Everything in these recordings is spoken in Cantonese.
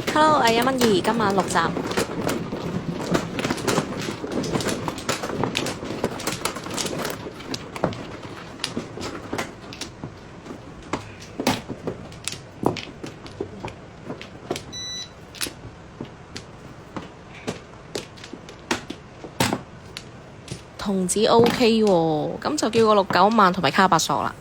Hello，1蚊2，今晚6集。童子 OK 喎，咁就叫個69萬同埋卡百索啦。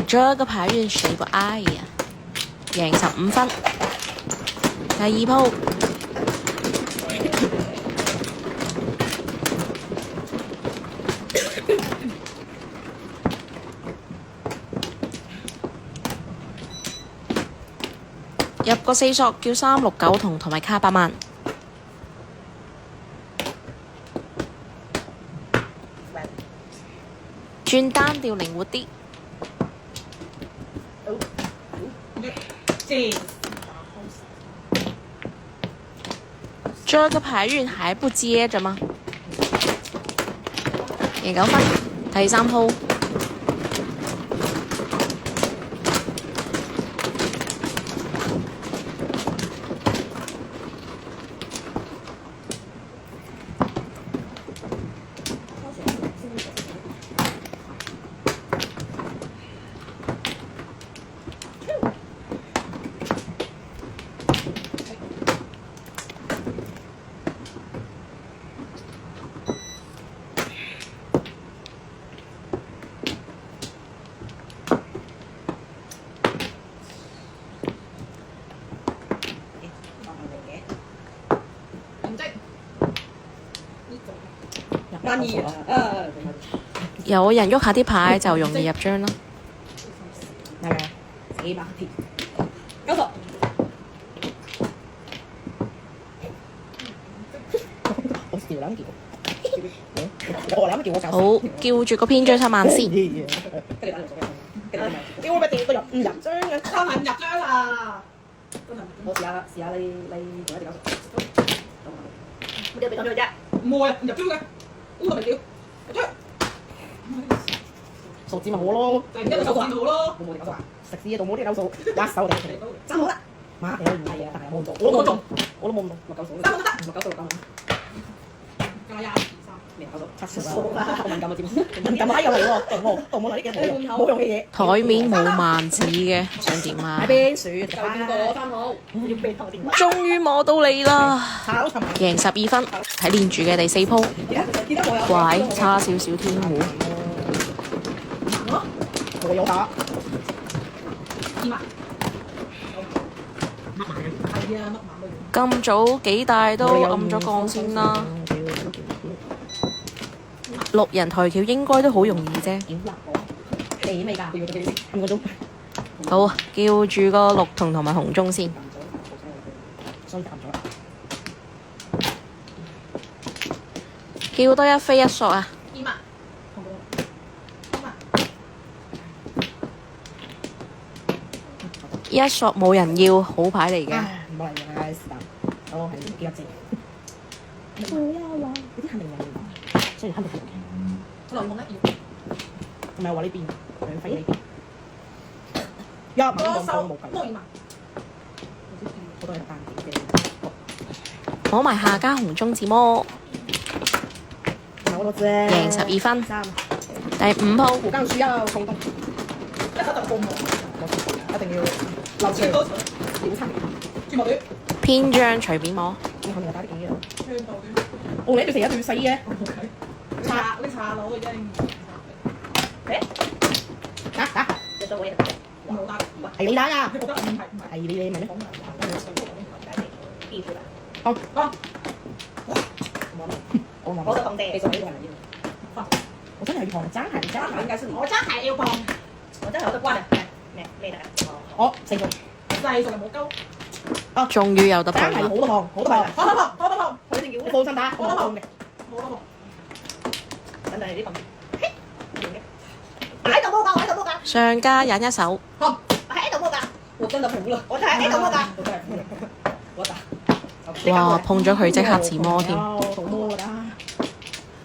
這個牌運誰不愛呀？贏15分。第2鋪。入個4索叫369同埋卡8萬。轉單調靈活啲。這個牌運還不接着嗎？贏9分。第3鋪。有人喐下啲牌就容易入張啦。係咪啊？400貼90。我少諗叫，我諗叫我搞。好，叫住個編張7萬先。屌我咪跌到入唔入張嘅，三萬入張啦！我試下你做一隻90。乜嘢俾咗佢啫？唔會啊，唔入張嘅，烏咪屌入張。數字咪好咯，突然間就數字好咯。冇90啊！食屎到冇啲90數，一手嚟真好啦！媽嘅唔係啊，但係冇做，我都冇做，我都冇用落90數。三都得，落90數咁。加1、2、3，未考到7數啦，好敏感啊！知唔知？敏感啊！又嚟喎，盜冇嚟啲嘅冇用嘅嘢。台面冇萬字嘅，想點啊？買邊薯？就見過3號。要俾我電話。終於摸到你啦！炒尋贏12分，睇連住嘅第4鋪。記得我有。喂，差少少天胡。我有打。2萬。乜碼嘅？係啊，乜碼都要。咁早幾大都暗咗降先啦。6人抬轎應該都好容易啫。幾味㗎？5個鐘。好，叫住個綠同埋紅中先。所以撳咗啦。叫多一飛一索啊2萬。3萬。！1索冇人要，好牌嚟嘅。唔好嚟嘅，是但。我係幾多隻？唔要啊！嗰啲肯定有嘅，雖然肯定係嘅。來往一要。唔係話呢邊，兩飛呢邊。一萬都冇計。多2萬。好多人單嘅。攞埋下家紅中字魔，好多隻。贏12分。3。第5鋪。胡江樹一衝動。一手就過網。一定要留住多小心。注目短。篇章隨便摸。咁後面又打啲幾嘢？圈到短。我你一對成一對細嘅。查你查佬嘅啫。打。你做咩？冇得。係你打㗎。冇得，唔係。係你咪咩？好。講。我就放地。你做呢個人要。我真係要放，真係。點解先？我真係要放。我真係有得關啊！咩嚟？我4個。細數就冇鳩。終於有得真係碰啦！好多項，好多項。好，我一定要放心打，我冇放嘅。冇得放。等陣呢份。喺度冇㗎，我喺度冇㗎。上家引一手，好，喺度冇㗎。我真係好啦。我就喺度冇㗎。我真係好啦。我打。哇！碰咗佢即刻自摸添。好摸㗎啦。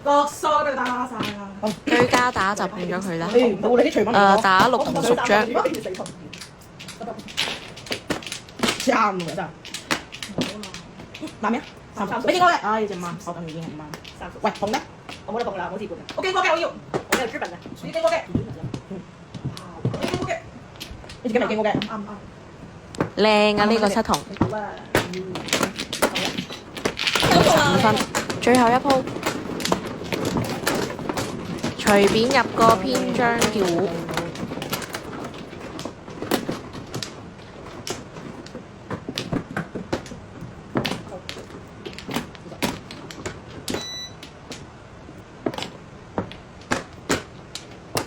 6數都打晒啦。居家打就碰咗佢啦。誒冇你啲隨品嚟打綠同熟將，啱喎真係。嗱咩啊？俾幾個嘅？唉，隻貓手等已經係貓。喂，碰咧？我冇得碰啦，冇資本嘅。我經過嘅我要，我有資本嘅，你經過嘅。你經過嘅，你自己咪經過嘅。啱。靚啊呢個七筒，5分，最後一鋪，隨便入個篇章叫糊。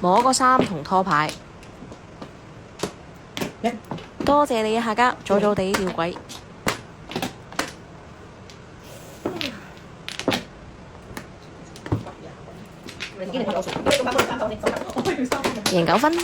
摸個3同拖牌，多謝你啊下家，早早地吊鬼。贏9分。